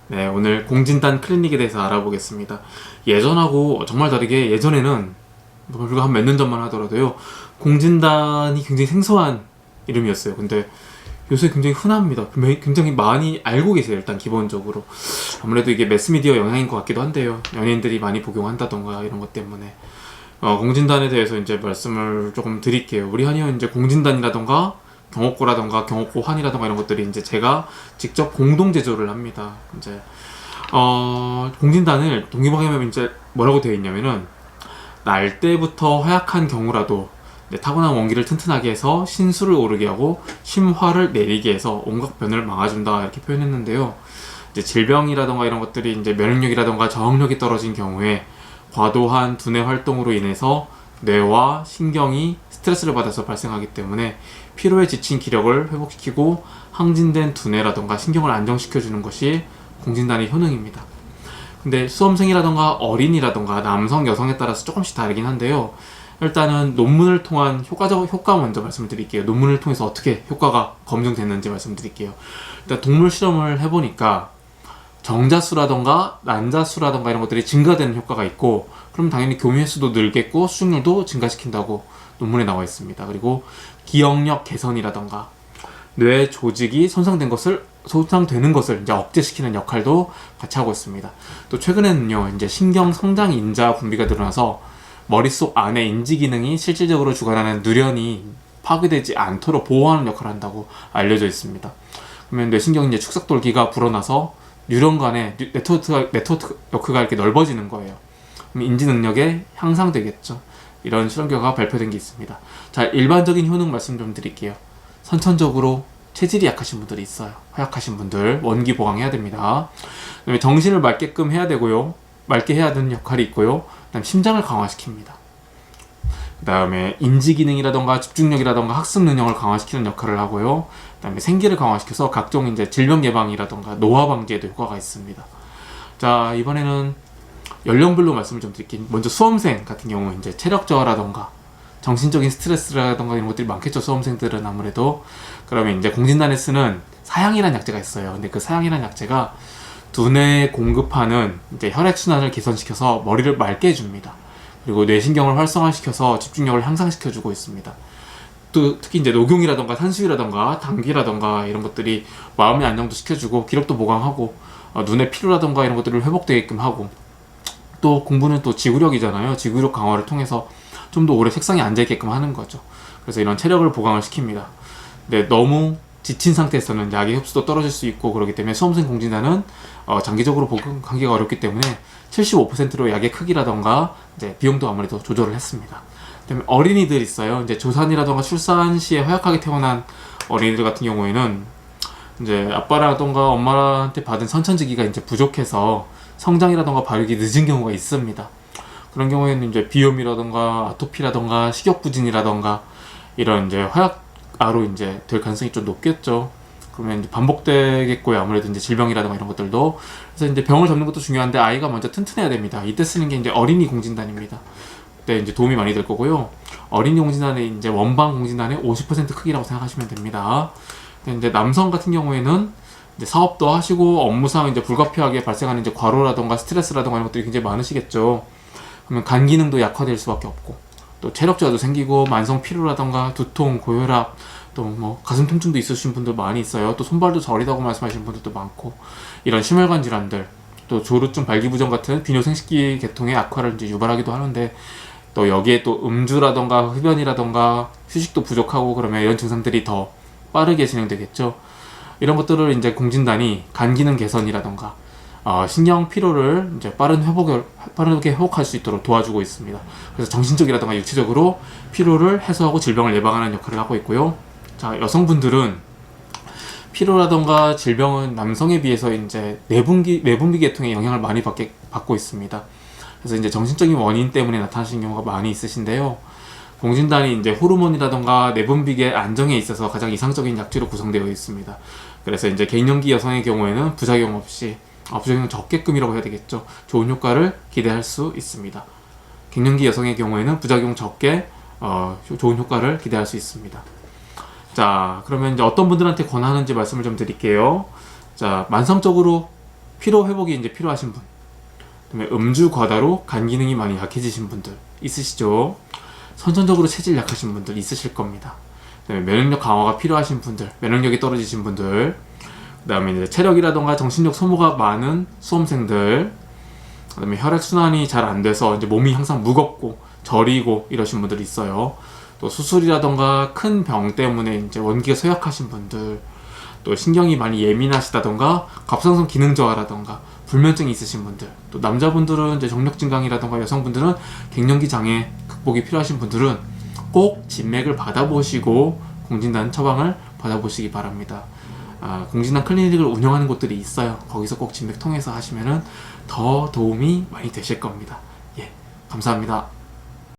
네, 오늘 공진단 클리닉에 대해서 알아보겠습니다. 예전하고 정말 다르게 예전에는 불과 한 몇 년 전만 하더라도요, 공진단이 굉장히 생소한 이름이었어요. 근데 요새 굉장히 흔합니다. 굉장히 많이 알고 계세요, 일단 기본적으로. 아무래도 이게 매스미디어 영향인 것 같기도 한데요. 연예인들이 많이 복용한다던가 이런 것 때문에. 공진단에 대해서 이제 말씀을 조금 드릴게요. 우리 한의원 이제 공진단이라던가 경옥고라던가 경옥고 환이라던가 이런 것들이 이제 제가 직접 공동 제조를 합니다. 이제 공진단을 동의보감에 이제 뭐라고 되어 있냐면은 날 때부터 허약한 경우라도 타고난 원기를 튼튼하게 해서 신수를 오르게 하고 심화를 내리게 해서 온갖 변을 막아준다 이렇게 표현했는데요. 이제 질병이라던가 이런 것들이 이제 면역력이라던가 저항력이 떨어진 경우에 과도한 두뇌 활동으로 인해서 뇌와 신경이 스트레스를 받아서 발생하기 때문에 피로에 지친 기력을 회복시키고 항진된 두뇌라던가 신경을 안정시켜주는 것이 공진단의 효능입니다. 근데 수험생이라던가 어린이라던가 남성, 여성에 따라서 조금씩 다르긴 한데요. 일단은 논문을 통한 효과 먼저 말씀드릴게요. 논문을 통해서 어떻게 효과가 검증됐는지 말씀드릴게요. 일단 동물 실험을 해보니까 정자수라던가 난자수라던가 이런 것들이 증가되는 효과가 있고, 그럼 당연히 교미 횟수도 늘겠고 수익률도 증가시킨다고 논문에 나와 있습니다. 그리고 기억력 개선이라던가 뇌 조직이 손상되는 것을 이제 억제시키는 역할도 같이 하고 있습니다. 또 최근에는요, 이제 신경 성장 인자 분비가 늘어나서 머릿속 안에 인지 기능이 실질적으로 주관하는 뇌련이 파괴되지 않도록 보호하는 역할을 한다고 알려져 있습니다. 그러면 뇌신경 이제 축삭돌기가 불어나서 뉴런 간의 네트워크가 이렇게 넓어지는 거예요. 그럼 인지 능력에 향상되겠죠. 이런 실험 결과가 발표된 게 있습니다. 자, 일반적인 효능 말씀 좀 드릴게요. 선천적으로 체질이 약하신 분들이 있어요. 허약하신 분들 원기 보강해야 됩니다. 그다음에 정신을 맑게끔 해야 되고요. 맑게 해야 되는 역할이 있고요. 그다음에 심장을 강화시킵니다. 그 다음에 인지 기능이라던가 집중력이라던가 학습 능력을 강화시키는 역할을 하고요. 그 다음에 생기를 강화시켜서 각종 이제 질병 예방이라던가 노화 방지에도 효과가 있습니다. 자, 이번에는 연령별로 말씀을 좀 드릴게요. 먼저 수험생 같은 경우 이제 체력 저하라던가 정신적인 스트레스라던가 이런 것들이 많겠죠. 수험생들은 아무래도. 그러면 이제 공진단에 쓰는 사양이라는 약재가 있어요. 근데 그 사양이라는 약재가 두뇌에 공급하는 이제 혈액순환을 개선시켜서 머리를 맑게 해줍니다. 그리고 뇌신경을 활성화시켜서 집중력을 향상시켜주고 있습니다. 또 특히 이제 녹용이라던가 산수유라던가 당귀라던가 이런 것들이 마음의 안정도 시켜주고 기력도 보강하고 눈의 피로라던가 이런 것들을 회복되게끔 하고, 또 공부는 또 지구력이잖아요. 지구력 강화를 통해서 좀 더 오래 책상에 앉아있게끔 하는 거죠. 그래서 이런 체력을 보강을 시킵니다. 근데 너무 지친 상태에서는 약의 흡수도 떨어질 수 있고 그렇기 때문에 수험생 공진단은 장기적으로 복용하기가 어렵기 때문에 75%로 약의 크기라던가 이제 비용도 아무래도 조절을 했습니다. 그다음에 어린이들 있어요. 이제 조산이라던가 출산 시에 허약하게 태어난 어린이들 같은 경우에는 이제 아빠라던가 엄마한테 받은 선천지기가 이제 부족해서 성장이라던가 발육이 늦은 경우가 있습니다. 그런 경우에는 이제 비염이라던가 아토피라던가 식욕부진이라던가 이런 이제 허약아로 이제 될 가능성이 좀 높겠죠. 그러면 이제 반복되겠고요. 아무래도 이제 질병이라던가 이런 것들도. 그래서 이제 병을 접는 것도 중요한데 아이가 먼저 튼튼해야 됩니다. 이때 쓰는 게 이제 어린이 공진단입니다. 그때 이제 도움이 많이 될 거고요. 어린이 공진단의 이제 원방 공진단의 50% 크기라고 생각하시면 됩니다. 근데 이제 남성 같은 경우에는 이제 사업도 하시고 업무상 이제 불가피하게 발생하는 이제 과로라던가 스트레스라던가 이런 것들이 굉장히 많으시겠죠. 그러면 간 기능도 약화될 수밖에 없고, 또 체력 저하도 생기고 만성 피로라던가 두통, 고혈압, 또 뭐 가슴 통증도 있으신 분들 많이 있어요. 또 손발도 저리다고 말씀하시는 분들도 많고, 이런 심혈관 질환들, 또 조루증, 발기부전 같은 비뇨생식기 계통의 악화를 이제 유발하기도 하는데, 또 여기에 또 음주라던가 흡연이라던가 휴식도 부족하고 그러면 이런 증상들이 더 빠르게 진행되겠죠. 이런 것들을 이제 공진단이 간 기능 개선이라던가 신경 피로를 이제 빠르게 회복할 수 있도록 도와주고 있습니다. 그래서 정신적이라던가 육체적으로 피로를 해소하고 질병을 예방하는 역할을 하고 있고요. 자, 여성분들은 피로라던가 질병은 남성에 비해서 이제 내분비 계통의 영향을 많이 받고 있습니다. 그래서 이제 정신적인 원인 때문에 나타나시는 경우가 많이 있으신데요. 공진단이 이제 호르몬이라던가 내분비계 안정에 있어서 가장 이상적인 약재로 구성되어 있습니다. 그래서 이제 갱년기 여성의 경우에는 부작용 없이, 부작용 적게끔이라고 해야 되겠죠. 좋은 효과를 기대할 수 있습니다. 갱년기 여성의 경우에는 부작용 적게 좋은 효과를 기대할 수 있습니다. 자, 그러면 이제 어떤 분들한테 권하는지 말씀을 좀 드릴게요. 자, 만성적으로 피로 회복이 이제 필요하신 분, 그다음에 음주 과다로 간 기능이 많이 약해지신 분들 있으시죠? 선천적으로 체질 약하신 분들 있으실 겁니다. 그다음에 면역력 강화가 필요하신 분들, 면역력이 떨어지신 분들, 그다음에 이제 체력이라던가 정신력 소모가 많은 수험생들, 그다음에 혈액 순환이 잘 안 돼서 이제 몸이 항상 무겁고 저리고 이러신 분들이 있어요. 또 수술이라던가 큰 병 때문에 이제 원기가 쇠약하신 분들, 또 신경이 많이 예민하시다던가 갑상선 기능 저하라던가 불면증이 있으신 분들, 또 남자분들은 이제 정력 증강이라던가 여성분들은 갱년기 장애 극복이 필요하신 분들은 꼭 진맥을 받아보시고 공진단 처방을 받아보시기 바랍니다. 공진단 클리닉을 운영하는 곳들이 있어요. 거기서 꼭 진맥 통해서 하시면은 더 도움이 많이 되실 겁니다. 예, 감사합니다.